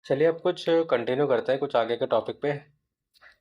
चलिए अब कुछ कंटिन्यू करते हैं कुछ आगे के टॉपिक पे।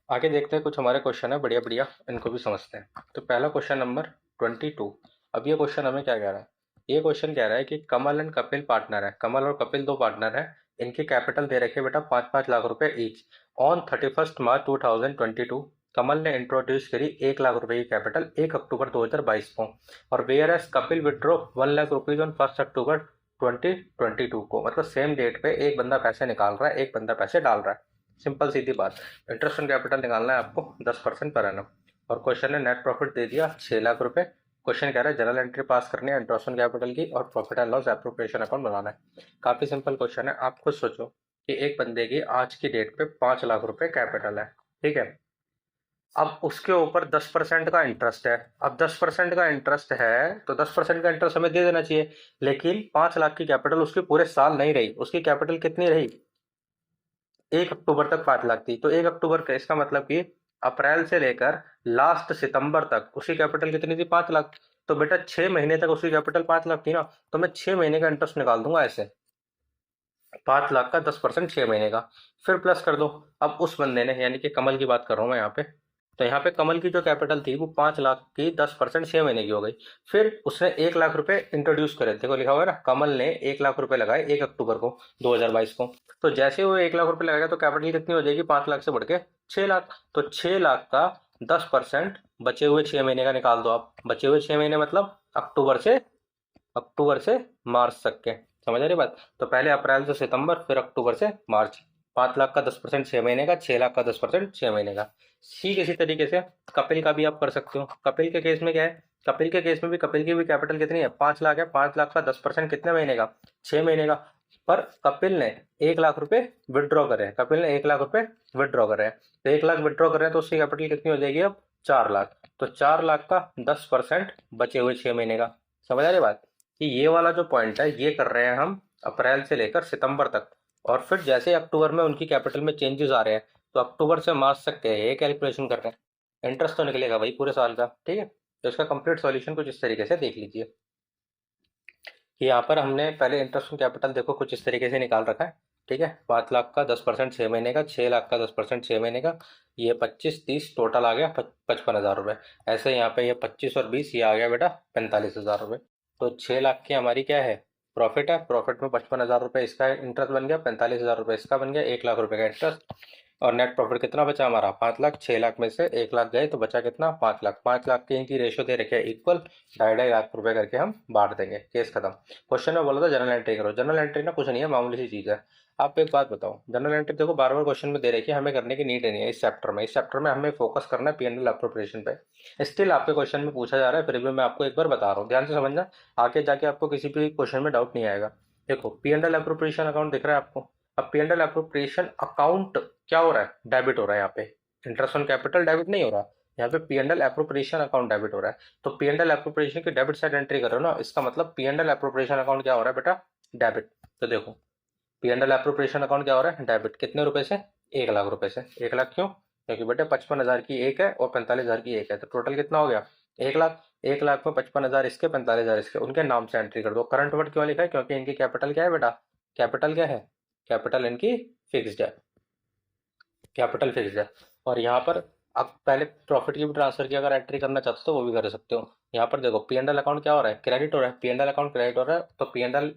आगे देखते हैं, कुछ हमारे क्वेश्चन है बढ़िया बढ़िया, इनको भी समझते हैं। तो पहला क्वेश्चन नंबर 22। अब ये क्वेश्चन हमें क्या कह रहा है? ये क्वेश्चन कह रहा है कि कमल एंड कपिल पार्टनर है, कमल और कपिल दो पार्टनर है। इनकी कैपिटल दे रखे बेटा 5-5 लाख रुपए ईच। ऑन 31 मार्च 2022 कमल ने इंट्रोड्यूस करी 1 लाख रुपए की कैपिटल 1 अक्टूबर 2022 को, और whereas Kapil withdraw 1 lakh rupees on 1 October 2022 को। मतलब सेम डेट पे एक बंदा पैसे निकाल रहा है, एक बंदा पैसे डाल रहा है। सिंपल सीधी बात। इंटरेस्ट ऑन कैपिटल निकालना है आपको 10% पर एनम। और क्वेश्चन ने नेट प्रॉफिट दे दिया 6 लाख रुपए। क्वेश्चन कह रहा है जनरल एंट्री पास करनी है इंटरेस्ट ऑन कैपिटल की और profit and loss appropriation account बनाना है। काफी सिंपल क्वेश्चन है। आप खुद सोचो कि एक बंदे की आज की डेट पे 5 लाख रुपए कैपिटल है, ठीक है। अब उसके ऊपर 10% का इंटरेस्ट है। अब 10% का इंटरेस्ट है तो 10% का इंटरेस्ट हमें दे देना चाहिए। लेकिन 5 लाख की कैपिटल उसकी पूरे साल नहीं रही। उसकी कैपिटल कितनी रही? 1 अक्टूबर तक 5 लाख थी। तो 1 अक्टूबर का इसका मतलब कि अप्रैल से लेकर लास्ट सितंबर तक उसकी कैपिटल कितनी थी? 5 लाख। तो बेटा 6 महीने तक उसकी कैपिटल 5 लाख थी ना। तो मैं 6 महीने का इंटरेस्ट निकाल दूंगा ऐसे। 5 लाख का 10% 6 महीने का, फिर प्लस कर दो। अब उस बंदे ने, यानी कि कमल की बात कर रहा हूं मैं यहाँ पे, तो यहाँ पे कमल की जो कैपिटल थी वो 5 लाख की 10% 6 महीने की हो गई। फिर उसने 1 लाख रुपए इंट्रोड्यूस करे। देखो लिखा हुआ है ना, कमल ने 1 लाख रुपए लगाए 1 अक्टूबर को 2022 को। तो जैसे वो 1 लाख रुपए लगाएगा तो कैपिटल कितनी हो जाएगी? 5 लाख से बढ़ के 6 लाख। तो 6 लाख का 10% बचे हुए 6 महीने का निकाल दो आप। बचे हुए 6 महीने मतलब अक्टूबर से मार्च तक के। समझ आ रही बात? तो पहले अप्रैल से सितंबर, फिर अक्टूबर से मार्च। 5 लाख का 10% 6 महीने का, 6 लाख का 10% 6 महीने का। ठीक इसी तरीके से कपिल का भी आप कर सकते हो। कपिल के केस में क्या है? कपिल के केस में भी कपिल की भी कैपिटल कितनी है? 5 लाख है। 5 लाख का 10% कितने महीने का? 6 महीने का। पर कपिल ने 1 लाख रुपए विड्रॉ करे हैं। कपिल ने 1 लाख रुपए विड्रॉ करे हैं। तो 1 लाख विड्रॉ कर रहे हैं तो उसकी कैपिटल कितनी हो जाएगी अब? 4 लाख। तो 4 लाख का 10% बचे हुए 6 महीने का। समझ आ रही बात? कि ये वाला जो पॉइंट है ये कर रहे हैं हम अप्रैल से लेकर सितंबर तक। और फिर जैसे अक्टूबर में उनकी कैपिटल में चेंजेस आ रहे हैं तो अक्टूबर से मार्च तक के ये कैलकुलेशन कर रहे हैं। इंटरेस्ट तो निकलेगा भाई पूरे साल का, ठीक है। तो इसका कंप्लीट सॉल्यूशन कुछ इस तरीके से देख लीजिए कि यहाँ पर हमने पहले इंटरेस्ट ऑन कैपिटल देखो कुछ इस तरीके से निकाल रखा है, ठीक है। 5 लाख का 10% 6 महीने का, 6 लाख का 10% 6 महीने का, ये 25-30 टोटल आ गया 55,000 रुपये। ऐसे यहाँ पे ये 25 और 20 ये आ गया बेटा 45,000 रुपये। तो 6 लाख की हमारी क्या है? प्रॉफिट है। प्रॉफिट में 55,000 रुपये इसका इंटरेस्ट बन गया, 45,000 रुपये इसका बन गया, 1 लाख रुपये का इंटरेस्ट। और नेट प्रॉफिट कितना बचा हमारा? 5 लाख। 6 लाख में से 1 लाख गए तो बचा कितना? 5 लाख। 5 लाख की इनकी रेशो दे रखे इक्वल, 2.5 लाख रुपए करके हम बांट देंगे। केस खत्म। क्वेश्चन में बोला था जनरल एंट्री करो। जनरल एंट्री ना कुछ नहीं है, मामूली सी चीज है। आप एक बात बताओ, जनरल एंट्री देखो बार बार क्वेश्चन में दे रखी है, हमें करने की नीड नहीं है। इस चैप्टर में हमें फोकस करना है पीएनएल अप्रोप्रिएशन पे। स्टिल आपके क्वेश्चन में पूछा जा रहा है, फिर भी मैं आपको एक बार बता रहा हूँ, ध्यान से समझना। आगे जाके आपको किसी भी क्वेश्चन में डाउट नहीं आएगा। देखो पीएनएल अप्रोप्रिएशन अकाउंट दिख रहा है आपको। अब पीएनएल अप्रोप्रिएशन अकाउंट क्या हो रहा है? डेबिट हो रहा है यहाँ पे। इंटरेस्ट ऑन कैपिटल डेबिट नहीं हो रहा। यहाँ पे पीएनएल एप्रोप्रिएशन अकाउंट डेबिट हो रहा है। तो पीएनएल एप्रोप्रिएशन की डेबिट साइड एंट्री कर रहे हो ना, इसका मतलब पीएनएल एप्रोप्रिएशन अकाउंट क्या हो रहा है बेटा? डेबिट। तो देखो पीएनएल एप्रोप्रिएशन अकाउंट क्या हो रहा है? डेबिट। कितने रुपए से? 1 लाख रुपए से। 1 लाख क्यों? क्योंकि बेटे 55,000 की एक है और 45,000 की एक है, तो टोटल कितना हो गया? 1 लाख। 1 लाख में 55,000 इसके, 45,000 इसके, उनके नाम से एंट्री कर दो। करंट वर्ड क्यों लिखा है? क्योंकि इनकी कैपिटल क्या है बेटा? कैपिटल क्या है? कैपिटल इनकी फिक्स्ड है। कैपिटल फिक्स्ड है। और यहाँ पर आप पहले प्रॉफिट की भी ट्रांसफर की अगर एंट्री करना चाहते हो तो वो भी कर सकते हो। यहाँ पर देखो पीएनएल अकाउंट क्या हो रहा है? क्रेडिट हो रहा है। पीएनएल अकाउंट क्रेडिट हो रहा है तो पीएनएल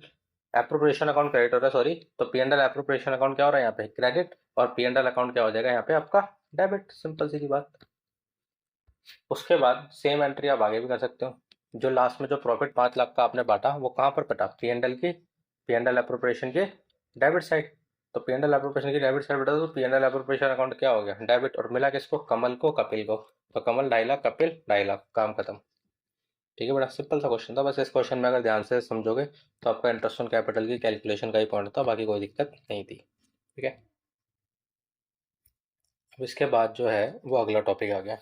एप्रोप्रिएशन अकाउंट क्रेडिट हो रहा है, सॉरी। तो पीएनएल एप्रोप्रिएशन अकाउंट क्या हो रहा है यहाँ पे? क्रेडिट। और पीएनएल अकाउंट क्या हो जाएगा यहाँ पे आपका? डेबिट। सिंपल सी बात। उसके बाद सेम एंट्री आप आगे भी कर सकते हो। जो लास्ट में जो प्रॉफिट 5 लाख का आपने बांटा वो कहाँ पर बटा? पीएनएल की, पीएनएल एप्रोप्रिएशन के डेबिट साइड। तो पीएनएल एप्रोप्रिएशन की डेबिट साइड बता दो, पीएनएल एप्रोप्रिएशन अकाउंट क्या हो गया? डेबिट। और मिला किसको? कमल को, कपिल को। तो कमल 2.5 लाख, कपिल 2.5 लाख, काम खत्म। ठीक है, बड़ा सिंपल सा क्वेश्चन था। बस इस क्वेश्चन में अगर ध्यान से समझोगे तो आपका इंटरेस्ट ऑन कैपिटल की कैलकुलेशन का ही पॉइंट था, बाकी कोई दिक्कत नहीं थी। ठीक है। अब इसके बाद जो है वो अगला टॉपिक आ गया।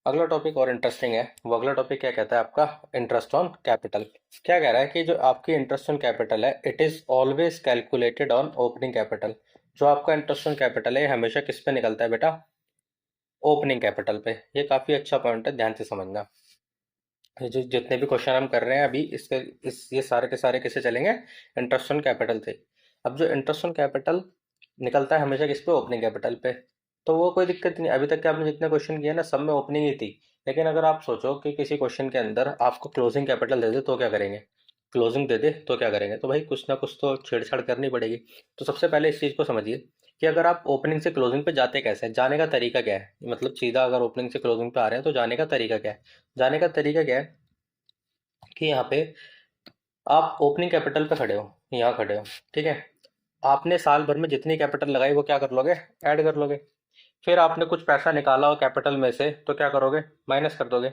अगला टॉपिक और इंटरेस्टिंग है। वो अगला टॉपिक क्या कहता है आपका? Interest on capital. क्या कह रहा है कि जो आपकी इंटरेस्ट ऑन कैपिटल है it is always calculated on opening capital. जो आपका इंटरेस्ट ऑन कैपिटल है हमेशा किस पे निकलता है बेटा? ओपनिंग कैपिटल पे। ये काफी अच्छा पॉइंट है, ध्यान से समझना। ये जो जितने भी क्वेश्चन हम कर रहे हैं अभी इसके इस ये सारे के सारे किससे चलेंगे? इंटरेस्ट ऑन कैपिटल थे। अब जो इंटरेस्ट ऑन कैपिटल निकलता है हमेशा किस पे, ओपनिंग कैपिटल पे। तो वो कोई दिक्कत नहीं, अभी तक के आपने जितने क्वेश्चन किए ना सब में ओपनिंग ही थी। लेकिन अगर आप सोचो कि किसी क्वेश्चन के अंदर आपको क्लोजिंग कैपिटल दे दे तो क्या करेंगे, क्लोजिंग दे दे तो क्या करेंगे, तो भाई कुछ ना कुछ तो छेड़छाड़ करनी पड़ेगी। तो सबसे पहले इस चीज़ को समझिए कि अगर आप ओपनिंग से क्लोजिंग पे जाते कैसे हैं, जाने का तरीका क्या है, मतलब सीधा अगर ओपनिंग से क्लोजिंग पे आ रहे हैं तो जाने का तरीका क्या है। जाने का तरीका क्या है कि यहाँ पे आप ओपनिंग कैपिटल पे खड़े हो, यहाँ खड़े हो, ठीक है। आपने साल भर में जितनी कैपिटल लगाई वो क्या कर लोगे, ऐड कर लोगे। फिर आपने कुछ पैसा निकाला हो कैपिटल में से तो क्या करोगे, माइनस कर दोगे।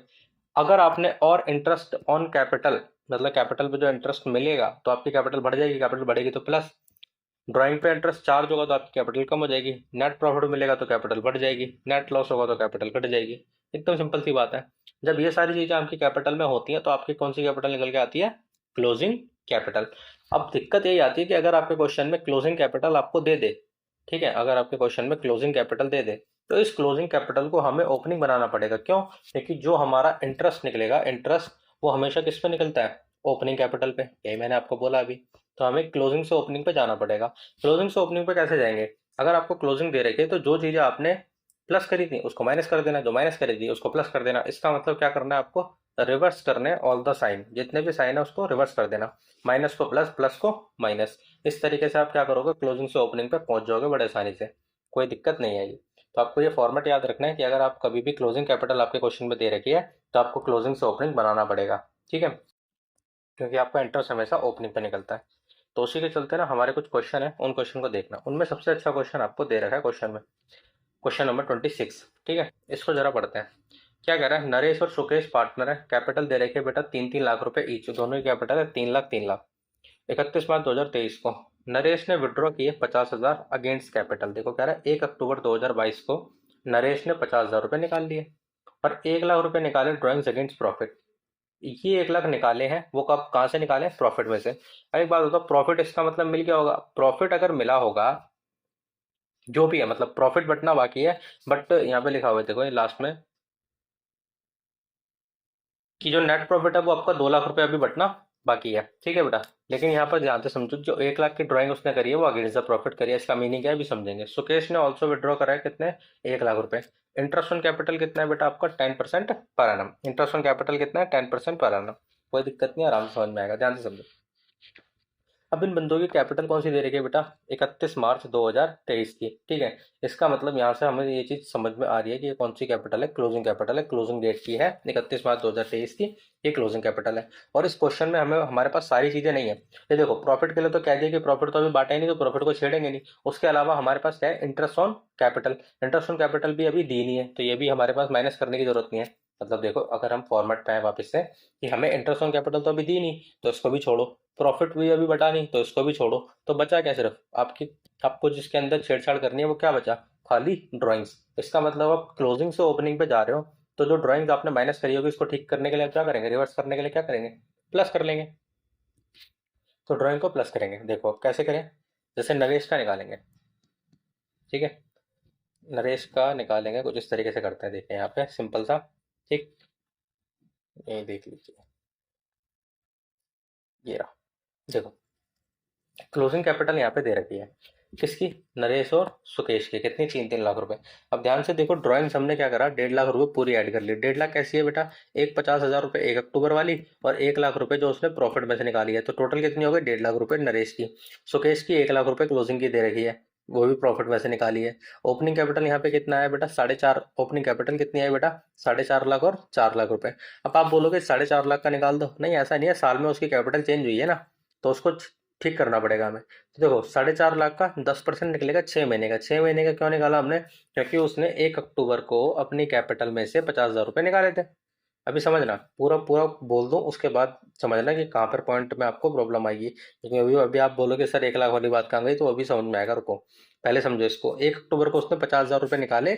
अगर आपने और इंटरेस्ट ऑन कैपिटल, मतलब कैपिटल पे जो इंटरेस्ट मिलेगा तो आपकी कैपिटल बढ़ जाएगी, कैपिटल बढ़ेगी तो प्लस। ड्राइंग पे इंटरेस्ट चार्ज होगा तो आपकी कैपिटल कम हो जाएगी, नेट प्रॉफिट मिलेगा तो कैपिटल बढ़ जाएगी, नेट लॉस होगा तो कैपिटल घट जाएगी। एकदम सिंपल सी बात है। जब ये सारी चीजें आपकी कैपिटल में होती हैं तो आपकी कौन सी कैपिटल निकल के आती है, क्लोजिंग कैपिटल। अब दिक्कत यही आती है कि अगर आपके क्वेश्चन में क्लोजिंग कैपिटल आपको दे दे, ठीक है, अगर आपके क्वेश्चन में क्लोजिंग कैपिटल दे दे तो इस क्लोजिंग कैपिटल को हमें ओपनिंग बनाना पड़ेगा। क्यों, क्योंकि जो हमारा इंटरेस्ट निकलेगा, इंटरेस्ट वो हमेशा किस पे निकलता है, ओपनिंग कैपिटल पे, यही मैंने आपको बोला अभी। तो हमें क्लोजिंग से ओपनिंग पे जाना पड़ेगा। क्लोजिंग से ओपनिंग पे कैसे जाएंगे, अगर आपको क्लोजिंग दे रखी है तो जो चीजें आपने प्लस करी थी उसको माइनस कर देना, जो माइनस करी थी उसको प्लस कर देना। इसका मतलब क्या करना है आपको, रिवर्स करने ऑल द साइन, जितने भी साइन है उसको रिवर्स कर देना, माइनस को प्लस, प्लस को माइनस। इस तरीके से आप क्या करोगे, क्लोजिंग से ओपनिंग पे पहुंच जाओगे बड़े आसानी से, कोई दिक्कत नहीं आएगी। तो आपको ये फॉर्मेट याद रखना है कि अगर आप कभी भी क्लोजिंग कैपिटल आपके क्वेश्चन में दे रखी है तो आपको क्लोजिंग से ओपनिंग बनाना पड़ेगा, ठीक है, क्योंकि आपका इंटरेस्ट हमेशा ओपनिंग पे निकलता है। तो उसी के चलते ना हमारे कुछ क्वेश्चन है, उन क्वेश्चन को देखना, उनमें सबसे अच्छा क्वेश्चन आपको दे रखा है क्वेश्चन में, क्वेश्चन नंबर 26, ठीक है। इसको जरा पढ़ते हैं। क्या कह रहा है, नरेश और सुकेश पार्टनर है, कैपिटल दे रखे बेटा 3-3 लाख रुपए ईच, दोनों की कैपिटल है 3 लाख 3 लाख। 31 मार्च 2023 को नरेश ने विड्रॉ किए 50,000 अगेंस्ट कैपिटल। देखो कह रहा है 1 अक्टूबर 2022 को नरेश ने 50,000 रुपए निकाल लिए और 1 लाख रुपए निकाले ड्रॉइंग्स अगेंस्ट प्रॉफिट। ये 1 लाख निकाले हैं वो कब, कहाँ से निकाले, प्रॉफिट में से। अब एक बात बताओ, प्रॉफिट इसका मतलब मिल गया होगा, प्रॉफिट अगर मिला होगा जो भी है, मतलब प्रॉफिट बटना बाकी है, बट यहाँ पे लिखा हुआ है देखो ये लास्ट में कि जो नेट प्रॉफिट है वो आपका 2 लाख रुपए अभी बटना बाकी है, ठीक है बेटा। लेकिन यहाँ पर ध्यान से समझो, जो 1 लाख की ड्राइंग उसने करी है वो अगेंस्ट द प्रॉफिट करी है, इसका मीनिंग क्या है अभी समझेंगे। सुकेश ने ऑल्सो विड्रॉ करा है कितने, 1 लाख रुपए। इंटरेस्ट ऑन कैपिटल कितना है बेटा आपका, 10% per annum. Interest on capital कितना है, 10% पर एनम। कोई दिक्कत नहीं, आराम से समझ में आएगा, ध्यान से समझो। अब इन बंदों की कैपिटल कौन सी दे रखी है बेटा, 31 मार्च 2023 की, ठीक है। इसका मतलब यहाँ से हमें ये चीज समझ में आ रही है कि ये कौन सी कैपिटल है, क्लोजिंग कैपिटल है, क्लोजिंग डेट की है 31 मार्च 2023 की, ये क्लोजिंग कैपिटल है। और इस क्वेश्चन में हमें हमारे पास सारी चीजें नहीं है। ये देखो प्रॉफिट के लिए तो कह दिया कि प्रॉफिट तो अभी बांटा ही नहीं तो प्रॉफिट को छेड़ेंगे नहीं। उसके अलावा हमारे पास क्या है, interest on capital, interest on capital भी अभी दी नहीं है तो ये भी हमारे पास माइनस करने की जरूरत नहीं है। मतलब देखो अगर हम फॉर्मेट पे आए वापस से कि हमें इंटरेस्ट ऑन कैपिटल तो अभी दी नहीं तो इसको भी छोड़ो, प्रॉफिट भी अभी बटा नहीं तो इसको भी छोड़ो, तो बचा क्या, सिर्फ आपकी, आपको जिसके अंदर छेड़छाड़ करनी है वो क्या बचा, खाली ड्राइंग्स। इसका मतलब आप क्लोजिंग से ओपनिंग पे जा रहे हो तो जो ड्राइंग्स आपने माइनस करी होगी इसको ठीक करने के लिए आप क्या करेंगे, रिवर्स करने के लिए क्या करेंगे, प्लस कर लेंगे। तो ड्राइंग को प्लस करेंगे, देखो कैसे करें, जैसे नरेश का निकालेंगे, ठीक है। नरेश का निकालेंगे कुछ इस तरीके से करते हैं, देखिए यहाँ पे सिंपल सा, ठीक, ये देख लीजिए, ये रहा, देखो क्लोजिंग कैपिटल यहाँ पे दे रखी है किसकी, नरेश और सुकेश की, कितनी, 3-3 लाख रुपए। अब ध्यान से देखो ड्राइंग्स हमने क्या करा, 1.5 लाख रुपए पूरी ऐड कर ली। 1.5 लाख कैसी है बेटा, एक 50,000 रुपए 1 अक्टूबर वाली और 1 लाख रुपए जो उसने प्रॉफिट में से निकाली है, तो टोटल कितनी हो गई, 1.5 लाख रुपए नरेश की। सुकेश की 1 लाख रुपए क्लोजिंग की दे रखी है, वो भी प्रॉफिट में से निकाली है। ओपनिंग कैपिटल यहाँ पे कितना है बेटा, 4.5, ओपनिंग कैपिटल कितनी है बेटा, 4.5 लाख और 4 लाख रुपए। अब आप बोलोगे 4.5 लाख का निकाल दो, नहीं ऐसा नहीं है, साल में उसकी कैपिटल चेंज हुई है ना, तो उसको ठीक करना पड़ेगा हमें। तो देखो 4.5 लाख का 10% निकलेगा 6 महीने का। 6 महीने का क्यों निकाला हमने, क्योंकि उसने 1 अक्टूबर को अपनी कैपिटल में से 50,000 रुपए निकाले थे। अभी समझना, पूरा पूरा बोल दो उसके बाद समझना कि कहाँ पर पॉइंट में आपको प्रॉब्लम आएगी, क्योंकि अभी अभी आप बोलोगे सर 1 लाख वाली बात कहाँ गई, तो अभी समझ में आएगा, रुको पहले समझो इसको। 1 अक्टूबर को उसने 50,000 रुपए निकाले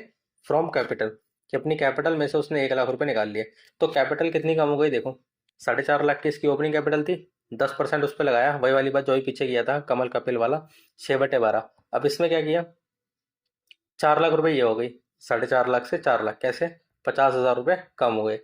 फ्रॉम कैपिटल, कि अपनी कैपिटल में से उसने 1 लाख रुपए निकाल लिए। तो कैपिटल कितनी कम हो गई देखो, 4.5 लाख की इसकी ओपनिंग कैपिटल थी, 10% उस पर लगाया, वही वाली बात जो ही पीछे किया था कमल कपिल वाला, 6/12। अब इसमें क्या किया, 4 लाख रुपए ये हो गई, 4.5 लाख से 4 लाख कैसे, 50,000 रुपए कम हो गए।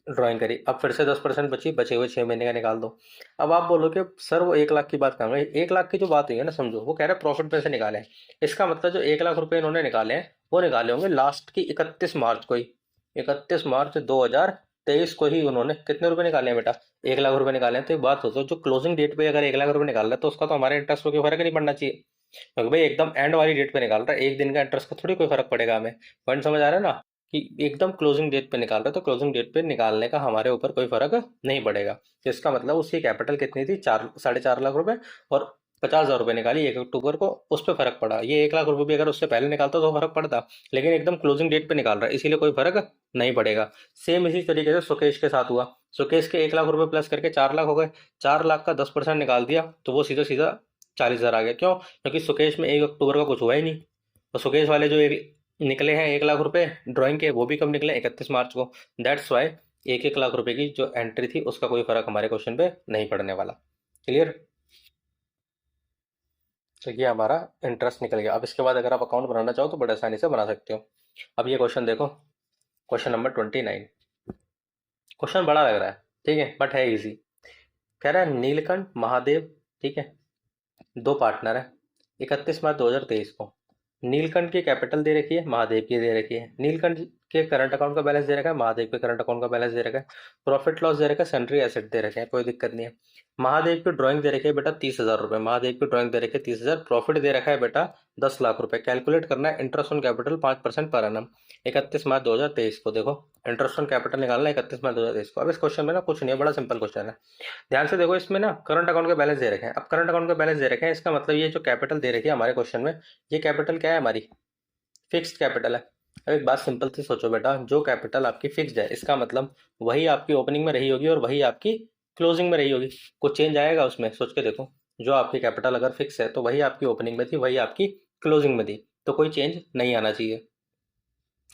ड्राइंग करी, अब फिर से 10% बची, बचे हुए 6 महीने का निकाल दो। अब आप बोलोगे सर वो 1 लाख की बात कर रहे हैं, 1 लाख की जो बात हुई है ना, समझो वो कह रहे हैं प्रॉफिट में से निकाले हैं। इसका मतलब जो 1 लाख रुपए इन्होंने निकाले हैं वो निकाले होंगे लास्ट की 31 मार्च को ही। 31 मार्च 2023 को ही उन्होंने कितने रुपए निकाले हैं बेटा? 1 लाख रुपए निकाले हैं। तो एक बात सोचो, जो क्लोजिंग डेट पे अगर 1 लाख रुपए निकाल रहा है तो उसका तो हमारे इंटरेस्ट को कोई फर्क नहीं पड़ना चाहिए, क्योंकि भाई एकदम एंड वाली डेट पे निकाल रहा है, एक दिन का इंटरेस्ट का थोड़ी कोई फर्क पड़ेगा हमें। पॉइंट समझ आ रहा है ना, कि एकदम क्लोजिंग डेट पे निकाल रहा है तो क्लोजिंग डेट पे निकालने का हमारे ऊपर कोई फर्क नहीं पड़ेगा। तो इसका मतलब उसकी कैपिटल कितनी थी? 4.5 लाख रुपए, और 50,000 रुपए निकाली 1 अक्टूबर को, उस पर फर्क पड़ा। ये 1 लाख रुपए भी अगर उससे पहले निकालता तो फर्क पड़ता, लेकिन एकदम क्लोजिंग डेट पे निकाल रहा है इसीलिए कोई फर्क नहीं पड़ेगा। सेम इसी तरीके से सुकेश के साथ हुआ। सुकेश के 1 लाख रुपए प्लस करके 4 लाख हो गए, 4 लाख का 10% निकाल दिया तो वो सीधा सीधा 40,000 आ गया। क्यों? क्योंकि सुकेश में 1 अक्टूबर का कुछ हुआ ही नहीं। तो सुकेश वाले जो निकले हैं 1 लाख रुपए ड्राइंग के, वो भी कब निकले? 31 मार्च को। दैट्स वाई 1-1 लाख रुपए की जो एंट्री थी उसका कोई फर्क हमारे क्वेश्चन पे नहीं पड़ने वाला। क्लियर? तो ये हमारा इंटरेस्ट निकल गया। अब इसके बाद अगर आप अकाउंट बनाना चाहो तो बड़े आसानी से बना सकते हो। अब ये क्वेश्चन देखो, क्वेश्चन नंबर 29। क्वेश्चन बड़ा लग रहा है, ठीक है, बट है इजी। कह रहा है नीलकंठ महादेव, ठीक है, दो पार्टनर है। 31 मार्च 2023 को नीलकंठ की कैपिटल दे रखी है, महादेव की दे रखी है। नीलकंठ के करंट अकाउंट का बैलेंस दे रखा है, महादेव के करंट अकाउंट का बैलेंस दे रखा है। प्रॉफिट लॉस दे रखा है, सन्ड्री एसेट दे रखे हैं, कोई दिक्कत नहीं है। महादेव की ड्राइंग दे रखी है बेटा 30,000 रुपए, महादेव की ड्राइंग दे रखी है 30,000। प्रॉफिट दे रखा है बेटा 10 लाख रुपए। कैलकुलेट करना है interest on capital 5% per annum. 31 मार्च 2023 को देखो इंटरेस्ट ऑन कैपिटल निकालना है 31 मार्च 2023 को। अब इस क्वेश्चन में ना कुछ नहीं है, बड़ा सिंपल क्वेश्चन है। ध्यान से देखो, इसमें ना करंट अकाउंट के बैलेंस दे रखे हैं। अब करंट अकाउंट के बैलेंस दे रखे हैं, इसका मतलब ये जो कैपिटल दे रखी है हमारे क्वेश्चन में, ये कैपिटल क्या है? हमारी फिक्स्ड कैपिटल है। अब एक बात सिंपल से सोचो बेटा, जो कैपिटल आपकी फिक्स्ड है इसका मतलब वही आपकी ओपनिंग में रही होगी और वही आपकी क्लोजिंग में रही होगी। कुछ चेंज आएगा उसमें? सोच के देखो। जो आपकी कैपिटल अगर फिक्स है तो वही आपकी ओपनिंग में थी, वही आपकी क्लोजिंग में थी, तो कोई चेंज नहीं आना चाहिए।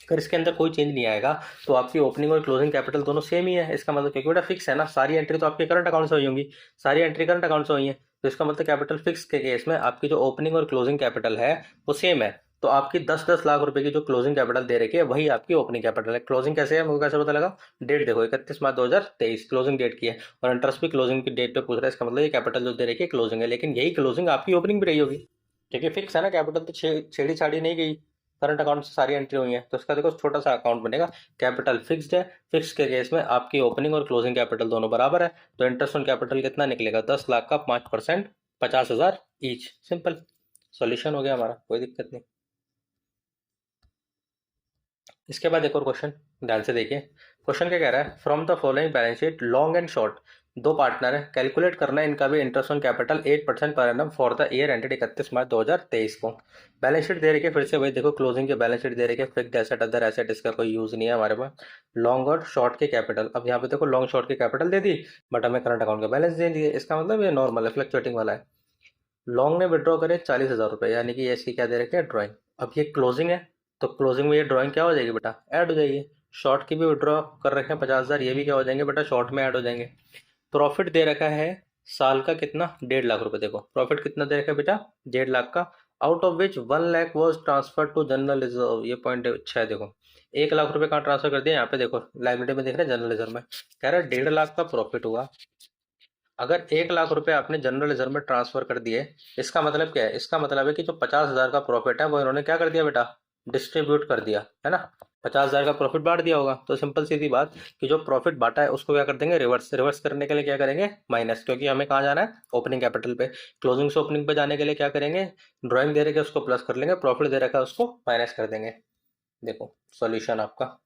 अगर इसके अंदर कोई चेंज नहीं आएगा तो आपकी ओपनिंग और क्लोजिंग कैपिटल दोनों सेम ही है। इसका मतलब क्योंकि बेटा फिक्स है ना, सारी एंट्री तो आपके करंट अकाउंट से हुई होंगी, सारी एंट्री करंट अकाउंट से हुई है, तो इसका मतलब कैपिटल फिक्स के केस में आपकी जो ओपनिंग और क्लोजिंग कैपिटल है वो सेम है। तो आपकी 10-10 लाख रुपए की जो क्लोजिंग कैपिटल दे रखी है वही आपकी ओपनिंग कैपिटल है। क्लोजिंग कैसे है, मुझे कैसे पता लगा? डेट देखो, 31 मार्च 2023 क्लोजिंग डेट की है, और इंटरेस्ट भी क्लोजिंग की डेट पे पूछ रहा है। इसका मतलब ये कैपिटल जो दे रखी है क्लोजिंग है, लेकिन यही क्लोजिंग आपकी ओपनिंग भी रही होगी, क्योंकि फिक्स है ना कैपिटल, तो छेड़ी छाड़ी नहीं गई, करंट अकाउंट से सारी एंट्री हुई है। तो इसका देखो छोटा सा अकाउंट बनेगा, कैपिटल फिक्स्ड है। फिक्स के केस में आपकी ओपनिंग और क्लोजिंग कैपिटल दोनों बराबर है, तो इंटरेस्ट ऑन कैपिटल कितना निकलेगा? 10 लाख का 5%, 50,000 ईच। सिंपल सॉल्यूशन हो गया हमारा, कोई दिक्कत नहीं। इसके बाद एक और क्वेश्चन ध्यान से देखिए। क्वेश्चन क्या कह रहा है? From the following balance sheet long and short, दो पार्टनर है, कैलकुलेट करना है इनका भी interest on capital 8% per annum for the year ended 31 मार्च 2023 को। बैलेंस शीट दे रखी है, फिर से वही देखो, क्लोजिंग के बैलेंस शीट दे रखी है, फिक्स्ड एसेट अदर एसेट इसका कोई यूज नहीं है हमारे पास। लॉन्ग और शॉर्ट के कैपिटल, अब यहाँ पे देखो लॉन्ग शॉर्ट की कैपिटल दे दी, बट हमें करंट अकाउंट का बैलेंस दे दिए। इसका मतलब ये नॉर्मल है, फ्लक्चुएटिंग वाला है। लॉन्ग ने विड्रॉ करे 40,000 रुपए, यानी कि ये इसकी क्या दे रखे हैं? ड्राइंग। अब ये क्लोजिंग है, तो क्लोजिंग में ये ड्राइंग क्या हो जाएगी बेटा? ऐड हो जाएगी। शॉर्ट की भी विड्रॉ कर रखे हैं 50,000, ये भी क्या हो जाएंगे बेटा? शॉर्ट में ऐड हो जाएंगे। प्रॉफिट दे रखा है साल का कितना? 1.5 लाख रुपए। देखो प्रॉफिट कितना दे रखा है बेटा? 1.5 लाख का, out of which 1 lakh was transfer to general reserve. ये पॉइंट अच्छा है। देखो 1 लाख रुपए कहाँ ट्रांसफर कर दिया? यहाँ पे देखो लाइबिलिटी में देख रहे हैं जनरल रिजर्व में, कह रहा है 1.5 लाख का प्रॉफिट हुआ। अगर 1 लाख रुपए आपने जनरल रिजर्व में ट्रांसफर कर दिए, इसका मतलब क्या है? इसका मतलब है कि जो 50,000 का प्रॉफिट है वो इन्होंने क्या कर दिया बेटा? डिस्ट्रीब्यूट कर दिया, है ना। 50,000 का प्रॉफिट बांट दिया होगा, तो सिंपल सीधी बात कि जो प्रॉफिट बांटा है उसको क्या कर देंगे? रिवर्स। रिवर्स करने के लिए क्या करेंगे? माइनस, क्योंकि हमें कहाँ जाना है? ओपनिंग कैपिटल पे। क्लोजिंग से ओपनिंग पे जाने के लिए क्या करेंगे? ड्राइंग दे रखे उसको प्लस कर लेंगे, प्रॉफिट दे रखा है उसको माइनस कर देंगे। देखो सॉल्यूशन आपका,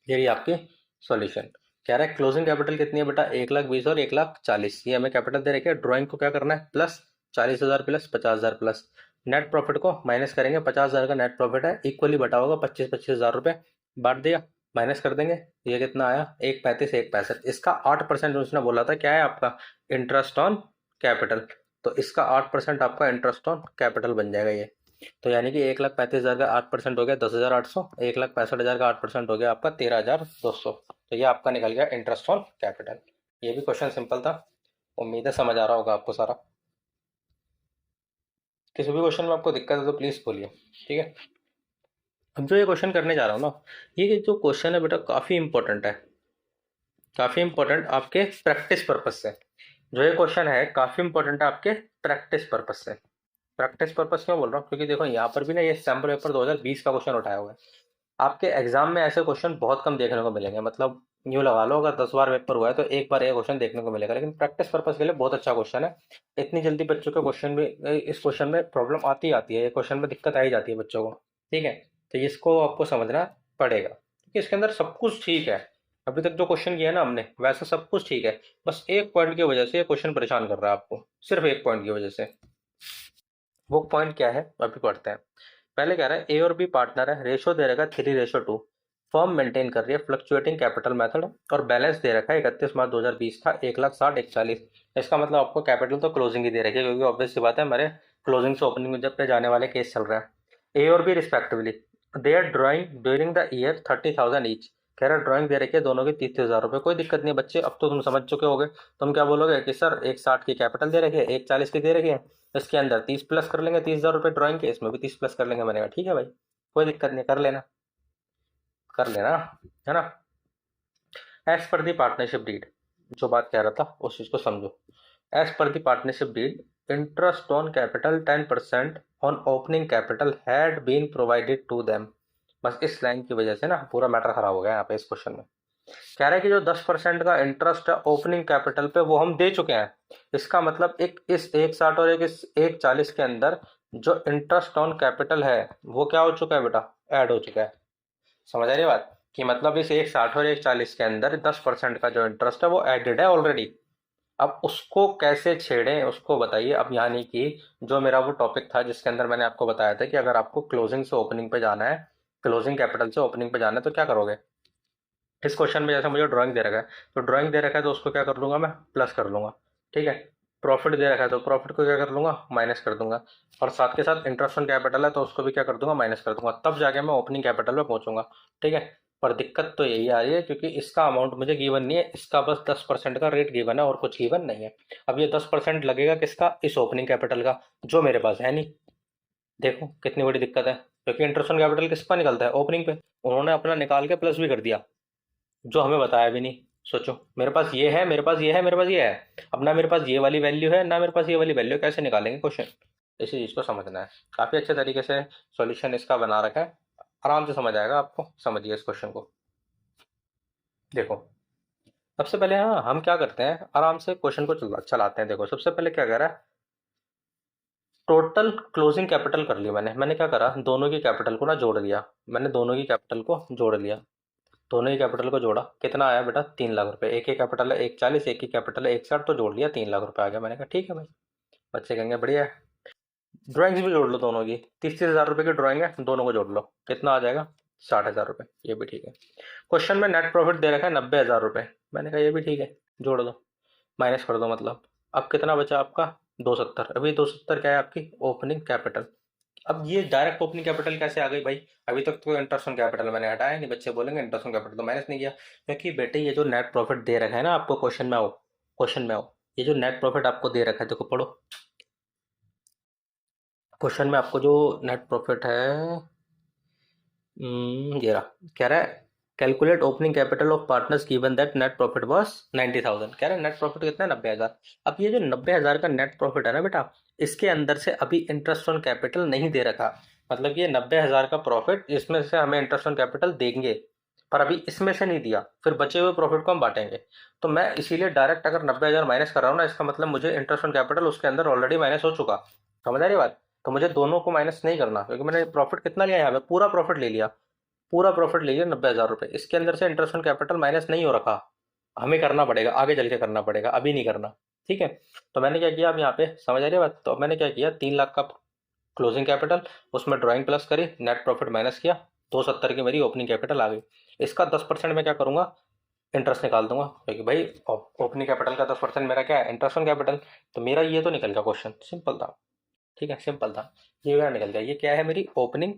यही आपकी सॉल्यूशन। कह रहा है क्लोजिंग कैपिटल कितनी है बेटा? 1,20,000 और 1,40,000, ये हमें कैपिटल दे रखे हैं। ड्राइंग को क्या करना है? Plus 40,000 plus 50,000 plus net profit को माइनस करेंगे। 50,000 का नेट प्रॉफिट है, इक्वली बटा होगा 25-25,000 रुपए, बांट दिया, माइनस कर देंगे। ये कितना आया? 1,35 1,65। इसका 8% उसने बोला था क्या है आपका? Interest on capital. तो इसका 8% आपका इंटरेस्ट ऑन कैपिटल बन जाएगा ये। तो यानी कि 1,35,000 का 8% हो गया 10,800, 1,65,000 का 8% हो गया आपका 13,200। तो ये आपका निकल गया इंटरेस्ट ऑन कैपिटल। ये भी क्वेश्चन सिंपल था, उम्मीद है समझ आ रहा होगा आपको सारा। किसी भी क्वेश्चन में आपको दिक्कत है तो प्लीज़ बोलिए, ठीक है। अब जो ये क्वेश्चन करने जा रहा हूँ ना, ये जो क्वेश्चन है बेटा काफ़ी इंपॉर्टेंट है। काफ़ी इंपॉर्टेंट आपके प्रैक्टिस पर्पज से। जो ये क्वेश्चन है काफ़ी इंपॉर्टेंट है आपके प्रैक्टिस पर्पज से। प्रैक्टिस पर्पज क्यों बोल रहा हूँ, क्योंकि देखो यहाँ पर भी ना ये सैम्पल पेपर 2020 का क्वेश्चन उठाया हुआ है। आपके एग्जाम में ऐसे क्वेश्चन बहुत कम देखने को मिलेंगे, मतलब यूँ लगा लो अगर 10 बार पेपर हुआ है तो एक बार ये क्वेश्चन देखने को मिलेगा, लेकिन प्रैक्टिस पर्पज के लिए बहुत अच्छा क्वेश्चन है। इतनी जल्दी बच्चों के क्वेश्चन में इस क्वेश्चन में प्रॉब्लम आती ही आती है, ये क्वेश्चन में दिक्कत आई जाती है बच्चों को। ठीक है, तो इसको आपको समझना पड़ेगा क्योंकि इसके अंदर सब कुछ ठीक है। अभी तक जो क्वेश्चन किया है ना हमने वैसा सब कुछ ठीक है, बस एक पॉइंट की वजह से ये क्वेश्चन परेशान कर रहा है आपको, सिर्फ एक पॉइंट की वजह से। वो पॉइंट क्या है अभी पढ़ते हैं। पहले कह रहा है ए और बी पार्टनर है, रेशो दे रखा है 3:2। फर्म मेंटेन कर रही है फ्लक्चुएटिंग कैपिटल मेथड और बैलेंस दे रखा है 31 मार्च 2020 का 1,60,41। इसका मतलब आपको कैपिटल तो क्लोजिंग ही दे रखी है, क्योंकि ऑब्वियस सी बात है हमारे क्लोजिंग से ओपनिंग जब पे जाने वाले केस चल रहा है। ए और B respectively they are drawing during the year 30,000 each. कह रहा है ड्राइंग दे रखी है दोनों की 30,000 रुपये। कोई दिक्कत नहीं बच्चे, अब तो तुम समझ चुके होगे। तुम क्या बोलोगे कि सर 1,60 की कैपिटल दे रखी है 1,40 की दे रखी है, इसके अंदर 30 प्लस कर लेंगे, 30,000 रुपये ड्राइंग के, इसमें भी 30 प्लस कर लेंगे। मैंने कहा ठीक है भाई, कोई दिक्कत नहीं, कर लेना कर लेना, है ना। As per the partnership deed, जो बात कह रहा था उस चीज को समझो। As per the partnership deed interest on capital 10% on opening capital had been provided to them. बस इस लाइन की वजह से ना पूरा मैटर खराब हो गया यहाँ पे इस क्वेश्चन में। कह रहा है कि जो 10% का इंटरेस्ट है ओपनिंग कैपिटल पे वो हम दे चुके हैं। इसका मतलब एक इस 1,60 और एक इस 1,40 के अंदर जो इंटरेस्ट ऑन कैपिटल है वो क्या हो चुका है बेटा, ऐड हो चुका है। समझ आ रही है बात, कि मतलब इस 1,60 और 1,40 के अंदर 10% का जो इंटरेस्ट है वो एडेड है ऑलरेडी। अब उसको कैसे छेड़ें उसको बताइए। अब यानी कि जो मेरा वो टॉपिक था जिसके अंदर मैंने आपको बताया था कि अगर आपको क्लोजिंग से ओपनिंग पे जाना है, क्लोजिंग कैपिटल से ओपनिंग पे जाना है तो क्या करोगे। इस क्वेश्चन में जैसे मुझे ड्राइंग दे रखा है तो ड्राइंग दे रखा है तो उसको क्या कर लूंगा मैं, प्लस कर लूंगा। ठीक है, प्रॉफिट दे रखा है तो प्रॉफिट को क्या कर लूंगा, माइनस कर दूंगा। और साथ के साथ इंटरेस्ट ऑन कैपिटल है तो उसको भी क्या कर दूंगा, माइनस कर दूंगा, तब जाके मैं ओपनिंग कैपिटल में पहुंचूंगा। ठीक है, पर दिक्कत तो यही आ रही है क्योंकि इसका अमाउंट मुझे गिवन नहीं है, इसका बस 10% का रेट गिवन है और कुछ गिवन नहीं है। अब ये 10% लगेगा किसका, इस ओपनिंग कैपिटल का, जो मेरे पास है नहीं। देखो कितनी बड़ी दिक्कत है, क्योंकि इंटरेस्ट ऑन कैपिटल किस पर निकलता है, ओपनिंग पे। उन्होंने अपना निकाल के प्लस भी कर दिया, जो हमें बताया भी नहीं। सोचो मेरे पास ये है, मेरे पास ये है, मेरे पास ये है, अब ना मेरे पास ये वाली वैल्यू है ना मेरे पास ये वाली वैल्यू, कैसे निकालेंगे क्वेश्चन। इसी चीज़ को समझना है। काफ़ी अच्छे तरीके से सॉल्यूशन इसका बना रखा है, आराम से समझ आएगा आपको। समझिए इस क्वेश्चन को। देखो सबसे पहले हाँ हम क्या करते हैं, आराम से क्वेश्चन को चलाते हैं। देखो सबसे पहले क्या कह रहा है, टोटल क्लोजिंग कैपिटल कर लिया मैंने क्या करा, दोनों की कैपिटल को ना जोड़ दिया। मैंने दोनों की कैपिटल को जोड़ लिया, दोनों ही कैपिटल को जोड़ा, कितना आया बेटा 3,00,000 रुपये। एक ही कैपिटल है 1,40, एक ही कैपिटल है 1,60, तो जोड़ लिया 3,00,000 रुपये आ गया। मैंने कहा ठीक है भाई। बच्चे कहेंगे बढ़िया है। ड्राइंग्स भी जोड़ लो दोनों की, 30,000 रुपये की ड्राइंग है, दोनों को जोड़ लो, कितना आ जाएगा 60,000 रुपये। ये भी ठीक है। क्वेश्चन में नेट प्रॉफिट दे रखा है 90,000 रुपये। मैंने कहा ये भी ठीक है, जोड़ दो, माइनस कर दो मतलब। अब कितना बचा आपका 270। अभी 270 क्या है आपकी ओपनिंग कैपिटल। अब ये डायरेक्ट ओपनिंग कैपिटल कैसे आ गई भाई, अभी तक तो इंटरेस्ट ऑन कैपिटल मैंने हटाया नहीं। बच्चे बोलेंगे इंटरेस्ट ऑन कैपिटल तो माइनस नहीं किया, क्योंकि बेटे ये जो नेट प्रॉफिट दे रखा है ना आपको, क्वेश्चन में आओ, क्वेश्चन में आओ। ये जो नेट प्रॉफिट आपको दे रखा है देखो पढ़ो, क्वेश्चन में आपको जो नेट प्रॉफिट है ये रहा। कह रहा है calculate opening capital of partners given that net profit was 90,000। कह रहा है नेट प्रॉफिट कितना है 90,000। अब ये जो 90,000 का नेट प्रॉफिट है ना बेटा, इसके अंदर से अभी इंटरेस्ट ऑन कैपिटल नहीं दे रखा। मतलब ये 90,000 का प्रॉफिट जिसमें से हमें इंटरेस्ट ऑन कैपिटल देंगे, पर अभी इसमें से नहीं दिया, फिर बचे हुए प्रॉफिट को हम बांटेंगे। तो मैं इसीलिए डायरेक्ट अगर 90,000 माइनस कर रहा हूँ ना, इसका मतलब मुझे इंटरेस्ट ऑन कैपिटल उसके अंदर ऑलरेडी माइनस हो चुका। समझ आ रही बात, तो मुझे दोनों को माइनस नहीं करना, क्योंकि मैंने प्रॉफिट कितना लिया यहाँ पे, पूरा प्रॉफिट ले लिया। पूरा प्रॉफिट लीजिए 90,000 रुपये, इसके अंदर से इंटरेस्ट ऑन कैपिटल माइनस नहीं हो रखा। हमें करना पड़ेगा, आगे चल के करना पड़ेगा, अभी नहीं करना। ठीक है, तो मैंने क्या किया अब यहाँ पे समझ आ रही है बात। तो मैंने क्या किया, 3,00,000 का क्लोजिंग कैपिटल, उसमें ड्राइंग प्लस करी, नेट प्रॉफिट माइनस किया, 270 की मेरी ओपनिंग कैपिटल आ गई। इसका 10% मैं क्या करूंगा, इंटरेस्ट निकाल दूंगा, क्योंकि भाई ओपनिंग कैपिटल का 10% मेरा क्या है, इंटरेस्ट ऑन कैपिटल। तो मेरा ये तो निकल गया क्वेश्चन, सिंपल था। ठीक है सिंपल था, ये मेरा निकल गया। ये क्या है मेरी ओपनिंग,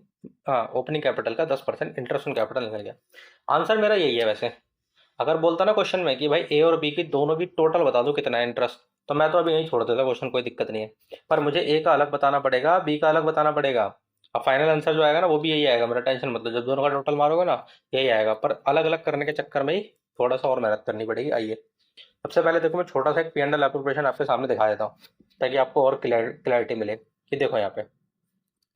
हाँ ओपनिंग कैपिटल का 10% इंटरेस्ट ऑन कैपिटल निकल गया। आंसर मेरा यही है वैसे। अगर बोलता ना क्वेश्चन में कि भाई ए और बी की दोनों की टोटल बता दो कितना है इंटरेस्ट, तो मैं तो अभी यही छोड़ देता क्वेश्चन, कोई दिक्कत नहीं है। पर मुझे ए का अलग बताना पड़ेगा, बी का अलग बताना पड़ेगा। अब फाइनल आंसर जो आएगा ना वो भी यही आएगा, मेरा टेंशन मतलब, जब दोनों का टोटल मारोगे ना यही आएगा, पर अलग अलग करने के चक्कर में ही थोड़ा सा और मेहनत करनी पड़ेगी। आइए सबसे पहले देखो, मैं छोटा सा एक P&L एप्रोप्रिएशन आपके सामने दिखा देता हूँ ताकि आपको और क्लैरिटी मिले कि देखो यहाँ पे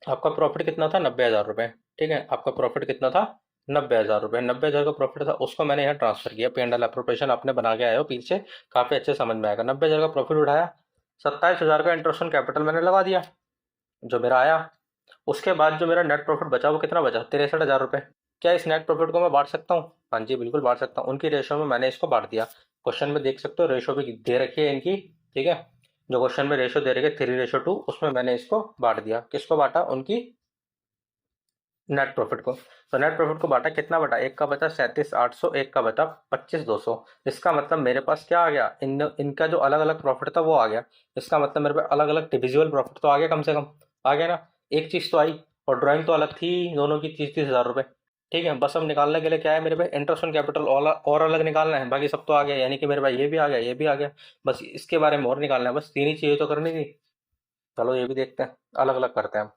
आपका प्रॉफिट कितना था, 90,000 रुपये। ठीक है, आपका प्रॉफिट कितना था, 90,000 रुपये। 90,000 का प्रॉफिट था, उसको मैंने यहाँ ट्रांसफर किया। P&L एप्रोप्रिएशन आपने बना के आए हो पीछे, काफी अच्छे समझ में आएगा। 90,000 का प्रॉफिट उठाया, 27,000 का इंटरेस्ट ऑन कैपिटल मैंने लगा दिया जो मेरा आया। उसके बाद जो मेरा नेट प्रॉफिट बचा वो कितना बचा, 63,000 रुपये। क्या इस नेट प्रॉफिट को मैं बांट सकता हूँ? हाँ जी बिल्कुल बांट सकता हूँ। उनकी रेशो में मैंने इसको बांट दिया। क्वेश्चन में देख सकते हो रेशो भी दे रखी है इनकी। ठीक है, जो क्वेश्चन में रेशो दे रखी है 3:2, उसमें मैंने इसको बांट दिया। किसको बांटा? उनकी नेट प्रॉफिट को। तो नेट प्रॉफिट को बांटा, कितना बटा, एक का बचा 37,800, एक का बचा 25,200। इसका मतलब मेरे पास क्या आ गया, इनका जो अलग अलग प्रॉफिट था वो आ गया। इसका मतलब मेरे पास अलग अलग डिविजिबल प्रॉफिट तो आ गया, कम से कम आ गया ना। एक चीज तो आई, और ड्राइंग तो अलग थी दोनों की, 30-30,000 रुपये। ठीक है, बस अब निकालने के लिए क्या है मेरे पास, इंटरेस्ट ऑन कैपिटल और अलग निकालना है। बाकी सब तो आ गया, यानी कि मेरे पास ये भी आ गया, ये भी आ गया। बस इसके बारे में और निकालना है, बस 3 ही चीजें तो करनी थी। चलो ये भी देखते हैं, अलग अलग करते हैं हम।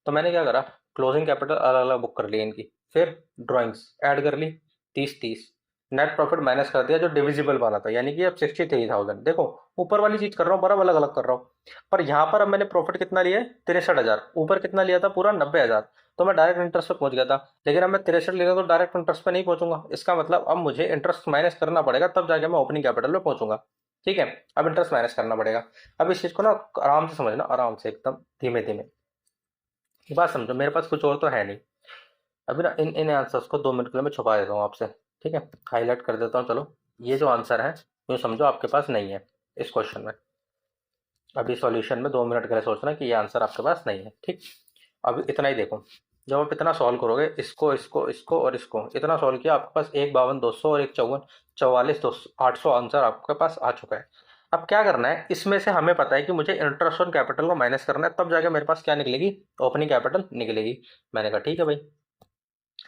तो मैंने क्या करा, क्लोजिंग कैपिटल अलग अलग बुक कर ली इनकी, फिर ड्राइंग्स ऐड कर ली 30-30, नेट प्रॉफिट माइनस कर दिया जो डिविजिबल वाला था, यानी कि अब 63,000। देखो ऊपर वाली चीज कर रहा हूँ, बराबर अलग अलग कर रहा हूँ। पर यहाँ पर अब मैंने प्रॉफिट कितना लिया है, 63,000। ऊपर कितना लिया था, पूरा 90,000। तो मैं डायरेक्ट इंटरेस्ट पे पहुंच गया था। लेकिन अब मैं 63 लेगा तो डायरेक्ट इंटरेस्ट पे नहीं पहुंचूंगा। इसका मतलब अब मुझे इंटरेस्ट माइनस करना पड़ेगा, तब जाके मैं ओपनिंग कैपिटल पे पहुंचूंगा। ठीक है, अब इंटरेस्ट माइनस करना पड़ेगा। अब इस चीज को ना आराम से समझना, आराम से एकदम धीमे धीमे। एक बात समझो, मेरे पास कुछ और तो है नहीं। अभी ना इन इन आंसर्स को 2 मिनट के लिए मैं छुपा देता हूँ आपसे। ठीक है, हाईलाइट कर देता हूँ। चलो, ये जो आंसर है ये समझो आपके पास नहीं है इस क्वेश्चन में। अभी सॉल्यूशन में 2 मिनट के लिए सोचना कि ये आंसर आपके पास नहीं है। ठीक, अभी इतना ही देखो। जब आप इतना सॉल्व करोगे, इसको इसको इसको और इसको इतना सॉल्व किया, आपके पास एक 52,200 और एक 44,200 आंसर आपके पास आ चुका है। अब क्या करना है, इसमें से हमें पता है कि मुझे इंटरेस्ट ऑन कैपिटल को माइनस करना है, तब जाके मेरे पास क्या निकलेगी, ओपनिंग कैपिटल निकलेगी। मैंने कहा ठीक है भाई।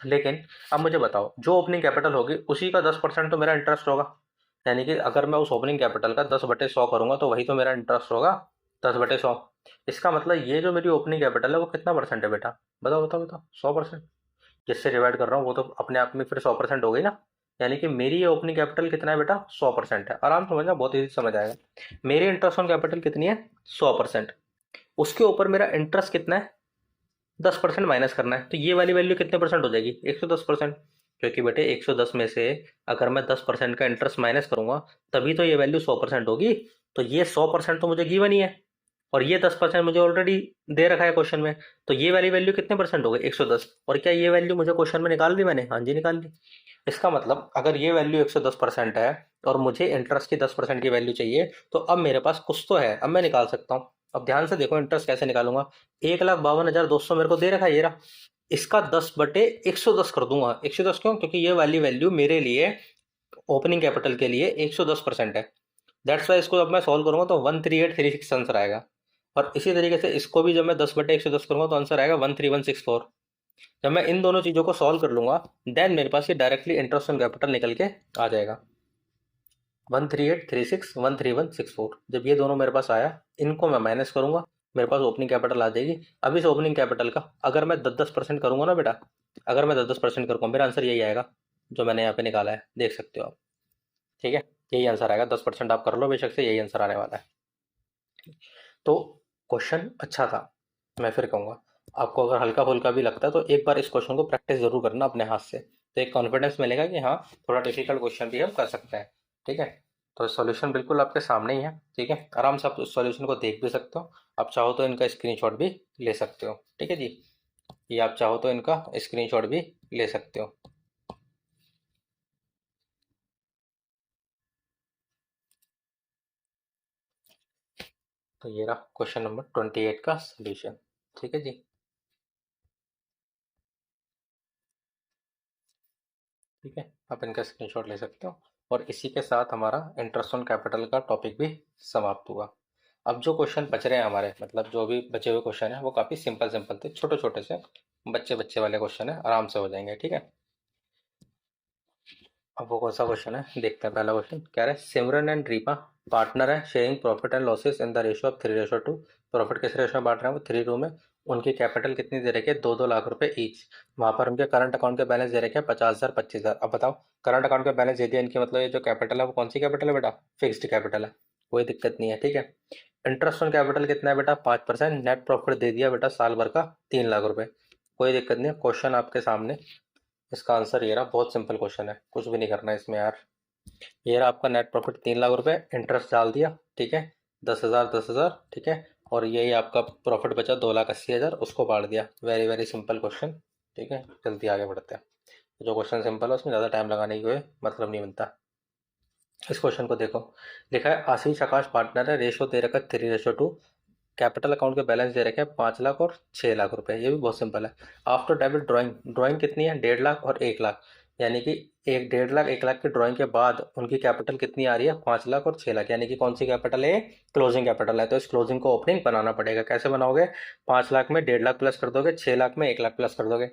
लेकिन अब मुझे बताओ, जो ओपनिंग कैपिटल होगी उसी का 10% तो मेरा इंटरेस्ट होगा। यानी कि अगर मैं उस ओपनिंग कैपिटल का 10/100 करूंगा तो वही तो मेरा इंटरेस्ट होगा, 10/100। इसका मतलब ये जो मेरी ओपनिंग कैपिटल है वो कितना परसेंट है बेटा, बताओ बताओ बताओ, 100%। जिससे डिवाइड कर रहा हूँ वो तो अपने आप में फिर 100% हो गई ना। यानी कि मेरी ये ओपनिंग कैपिटल कितना है बेटा, 100% है। आराम से समझना, बहुत ईजी समझ आएगा। मेरी इंटरेस्ट ऑन कैपिटल कितनी है, 100%। उसके ऊपर मेरा इंटरेस्ट कितना है, 10% माइनस करना है। तो ये वाली वैल्यू कितने परसेंट हो जाएगी, 110%। क्योंकि बेटे 110 में से अगर मैं 10% का इंटरेस्ट माइनस करूंगा तभी तो ये वैल्यू 100% होगी। तो ये 100% तो मुझे गिवन ही है, और ये 10% मुझे ऑलरेडी दे रखा है क्वेश्चन में। तो ये वाली वैल्यू कितने परसेंट हो गई, 110। और क्या ये वैल्यू मुझे क्वेश्चन में निकाल दी मैंने, हाँ जी निकाल ली। इसका मतलब अगर ये वैल्यू 110% है और मुझे इंटरेस्ट की 10% की वैल्यू चाहिए, तो अब मेरे पास कुछ तो है, अब मैं निकाल सकता हूँ। अब ध्यान से देखो इंटरेस्ट कैसे निकालूंगा। 1,52,200 मेरे को दे रखा है ये रहा, इसका 10/110 कर दूंगा। 110 क्यों, क्योंकि ये वाली वैल्यू मेरे लिए ओपनिंग कैपिटल के लिए 110% है। दैट्स वाई इसको जब मैं सॉल्व करूंगा तो 13836 आंसर आएगा। और इसी तरीके से इसको भी जब मैं 10/110 करूंगा तो आंसर आएगा 13164। जब मैं इन दोनों चीजों को सॉल्व कर लूंगा, देन मेरे पास ये डायरेक्टली इंटरेस्ट ऑन कैपिटल निकल के आ जाएगा, 13836 13164। जब ये दोनों मेरे पास आया, इनको मैं माइनस करूंगा, मेरे पास ओपनिंग कैपिटल आ जाएगी। अब इस ओपनिंग कैपिटल का अगर मैं 10% करूंगा ना बेटा, अगर मैं 10% करूंगा मेरा आंसर यही आएगा जो मैंने यहाँ पे निकाला है, देख सकते हो आप। ठीक है, यही आंसर आएगा। 10% आप कर लो बेशक से, यही आंसर आने वाला है। तो क्वेश्चन अच्छा था, मैं फिर कहूँगा। आपको अगर हल्का फुल्का भी लगता है तो एक बार इस क्वेश्चन को प्रैक्टिस जरूर करना अपने हाथ से, तो एक कॉन्फिडेंस मिलेगा कि हाँ थोड़ा डिफिकल्ट क्वेश्चन भी हम कर सकते हैं। ठीक है, तो सॉल्यूशन बिल्कुल आपके सामने ही है। ठीक है, आराम से आप सॉल्यूशन को देख भी सकते हो। आप चाहो तो इनका स्क्रीनशॉट भी ले सकते हो। ठीक है जी, ये आप चाहो तो इनका स्क्रीनशॉट भी ले सकते हो। तो ये रहा क्वेश्चन नंबर 28 का सोल्यूशन। ठीक है जी, ठीक है, आप इनका स्क्रीनशॉट ले सकते हो। और इसी के साथ हमारा इंटरेस्ट ऑन कैपिटल का टॉपिक भी समाप्त हुआ। अब जो क्वेश्चन बच रहे हैं हमारे, मतलब जो भी बचे हुए क्वेश्चन है वो काफ़ी सिंपल सिंपल थे, छोटे छोटे से बच्चे बच्चे वाले क्वेश्चन है, आराम से हो जाएंगे। ठीक है, अब वो कौन सा क्वेश्चन है देखते हैं। पहला क्वेश्चन कह रहा है, सिमरन एंड रीपा पार्टनर है, sharing profit and losses in the ratio of 3:2। Profit किस रेशियो में बांट रहे हैं वो, 3:2 में। उनकी कैपिटल कितनी दे रखी है, 2-2 लाख रुपए ईच। वहां पर उनके करंट अकाउंट के बैलेंस दे रखे हैं 50,000 25,000। अब बताओ, करंट अकाउंट का बैलेंस दे दिया, इनकी मतलब ये जो कैपिटल है वो कौन सी कैपिटल है बेटा, फिक्स्ड कैपिटल है, कोई दिक्कत नहीं है, ठीक है। इंटरेस्ट ऑन कैपिटल कितना है बेटा, 5%। नेट प्रॉफिट दे दिया बेटा साल भर का 3 लाख रुपए, कोई दिक्कत नहीं है। क्वेश्चन आपके सामने, इसका आंसर ये रहा, बहुत सिंपल क्वेश्चन है, कुछ भी नहीं करना है इसमें यार। ये रहा आपका नेट प्रॉफिट 3 लाख रुपए, इंटरेस्ट डाल दिया, ठीक है, 10,000 ठीक है, और यही आपका प्रॉफिट बचा 2,80,000, उसको बांट दिया। वेरी वेरी सिंपल क्वेश्चन, ठीक है। जल्दी आगे बढ़ते हैं। जो क्वेश्चन सिंपल है उसमें ज़्यादा टाइम लगाने की कोई मतलब नहीं बनता। इस क्वेश्चन को देखो, लिखा है आशीष आकाश पार्टनर है, रेशो दे रखा है 3:2, कैपिटल अकाउंट के बैलेंस दे रखे हैं 5 लाख और 6 लाख रुपए। ये भी बहुत सिंपल है। आफ्टर डेबिट ड्राइंग, ड्राइंग कितनी है, 1.5 लाख और 1 लाख, यानी कि 1.5 लाख 1 लाख की ड्राइंग के बाद उनकी कैपिटल कितनी आ रही है, 5 लाख और 6 लाख, यानी कि कौन सी कैपिटल है, क्लोजिंग कैपिटल है। तो इस क्लोजिंग को ओपनिंग बनाना पड़ेगा। कैसे बनाओगे, 5 लाख में 1.5 लाख प्लस कर दोगे, 6 लाख में 1 लाख प्लस कर दोगे,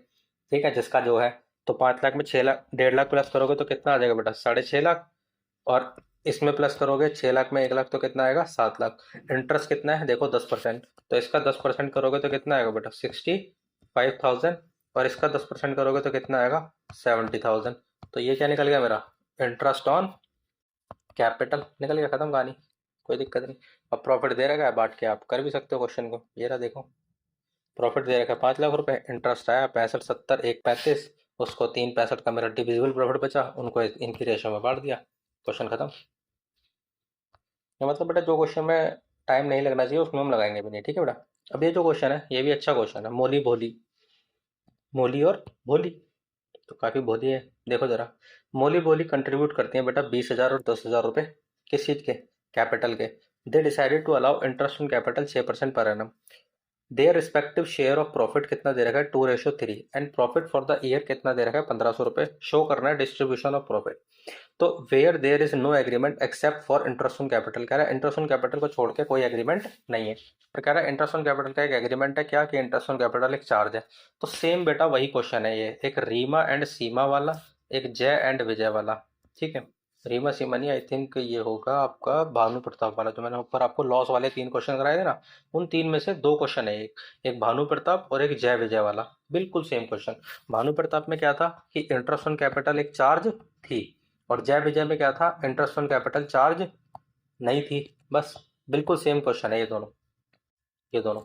ठीक है, जिसका जो है। तो 5 लाख में 6 लाख 1.5 लाख प्लस करोगे तो कितना आ जाएगा बेटा, 6.5 लाख, और इसमें प्लस करोगे 6 लाख में 1 लाख तो कितना आएगा, 7 लाख। इंटरेस्ट कितना है देखो, 10%, तो इसका 10% करोगे तो कितना आएगा बेटा, 65,000, और इसका 10% करोगे तो कितना आएगा, 70,000। तो ये क्या निकल गया मेरा, इंटरेस्ट ऑन कैपिटल निकल गया, खत्म कहानी, कोई दिक्कत नहीं। अब प्रॉफिट दे रखा है, बांट के आप कर भी सकते हो क्वेश्चन को। ये रहा देखो, प्रॉफिट दे रखा है 5 लाख रुपए, इंटरेस्ट आया 65, 70, 1 35, उसको 3 65 का मेरा डिविजिबल प्रॉफिट बचा, उनको इनकी रेशो में बांट दिया, क्वेश्चन खत्म। ये मतलब बेटा जो क्वेश्चन में टाइम नहीं लगना चाहिए उसमें हम लगाएंगे भी नहीं, ठीक है बेटा। अब ये जो क्वेश्चन है ये भी अच्छा क्वेश्चन है, मोली भोली, मोली और भोली, तो काफ़ी भोली है। देखो जरा, मोली भोली कंट्रीब्यूट करती हैं बेटा 20,000 और 10,000 रुपए, किस चीज़ के, कैपिटल के। They decided to allow interest on capital 6% per annum. Their respective share of profit कितना दे रखा है, 2:3, and profit for the year कितना दे रखा है, 1,500 रुपए। शो करना है डिस्ट्रीब्यूशन ऑफ प्रॉफिट। तो where there is no agreement except for interest on capital, कह रहा है इंटरेस्ट ऑन कैपिटल को छोड़ के कोई एग्रीमेंट नहीं है। पर कह रहा है इंटरेस्ट ऑन कैपिटल का एक एग्रीमेंट है, क्या कि इंटरेस्ट ऑन कैपिटल एक चार्ज है। तो सेम बेटा वही क्वेश्चन है ये, एक रीमा एंड सीमा वाला, एक जय एंड विजय वाला, ठीक है। रीमा सीमा नहीं, आई थिंक ये होगा आपका भानु प्रताप वाला, जो मैंने ऊपर आपको लॉस वाले 3 क्वेश्चन कराए थे ना, उन 3 में से 2 क्वेश्चन है, एक एक भानु प्रताप और एक जय विजय वाला, बिल्कुल सेम क्वेश्चन। भानु प्रताप में क्या था कि इंटरेस्ट ऑन कैपिटल एक चार्ज थी, और जय विजय में क्या था, इंटरेस्ट ऑन कैपिटल चार्ज नहीं थी। बस बिल्कुल सेम क्वेश्चन है ये दोनों, ये दोनों।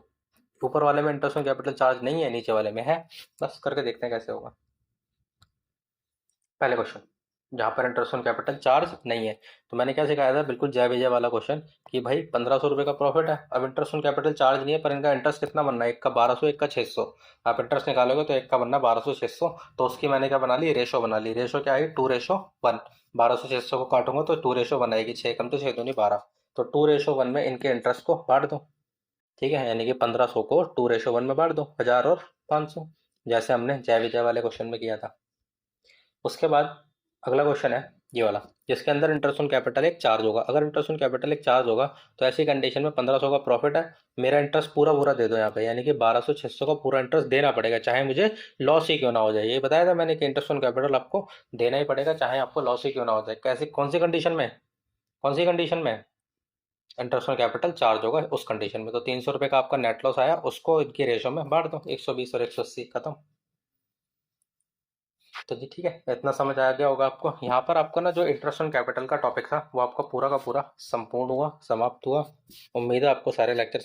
ऊपर वाले में इंटरेस्ट ऑन कैपिटल चार्ज नहीं है, नीचे वाले में है। बस करके देखते हैं कैसे होगा। पहले क्वेश्चन जहाँ पर इंटरेस्ट ऑन कैपिटल चार्ज नहीं है, तो मैंने क्या सिखाया था, बिल्कुल जय विजय वाला क्वेश्चन, कि भाई 1,500 रुपये का प्रॉफिट है, अब इंटरेस्ट ऑन कैपिटल चार्ज नहीं है, पर इनका इंटरेस्ट कितना बनना है, एक का 1,200 एक का 600। आप इंटरेस्ट निकालोगे तो एक का बनना 1,200 600, तो उसकी मैंने क्या बना ली, रेशो बना ली। रेशो क्या आई, 2:1, 1,200 600 को काटूंगा तो 2:1 आएगी, 6 कम तो 6 दूनी 12, तो 2:1 में इनके इंटरेस्ट को बांट दो, ठीक है, यानी कि 1,500 को 2:1 में बांट दो, 1,000 और 500, जैसे हमने जय विजय वाले क्वेश्चन में किया था। उसके बाद अगला क्वेश्चन है ये वाला, जिसके अंदर इंटरेस्ट ऑन कैपिटल एक चार्ज होगा। अगर इंटरेस्ट ऑन कैपिटल एक चार्ज होगा तो ऐसी कंडीशन में 1,500 का प्रॉफिट है, मेरा इंटरेस्ट पूरा पूरा दे दो यहाँ पे, यानी कि 1,200 600 का पूरा इंटरेस्ट देना पड़ेगा, चाहे मुझे लॉस ही क्यों ना हो जाए। ये बताया था मैंने कि इंटरेस्ट ऑन कैपिटल आपको देना ही पड़ेगा, चाहे आपको लॉस ही क्यों ना हो जाए। कैसी, कौन सी कंडीशन में, कौन सी कंडीशन में, इंटरेस्ट ऑन कैपिटल चार्ज होगा उस कंडीशन में। तो 300 रुपये का आपका नेट लॉस आया, उसको इनकी रेशो में बांट दो, 120 और 180, खत्म। तो जी ठीक है, इतना समझ आ गया होगा आपको। यहाँ पर आपको ना जो इंटरेस्ट ऑन कैपिटल का टॉपिक था वो आपका पूरा का पूरा संपूर्ण हुआ, समाप्त हुआ। उम्मीद है आपको सारे लेक्चर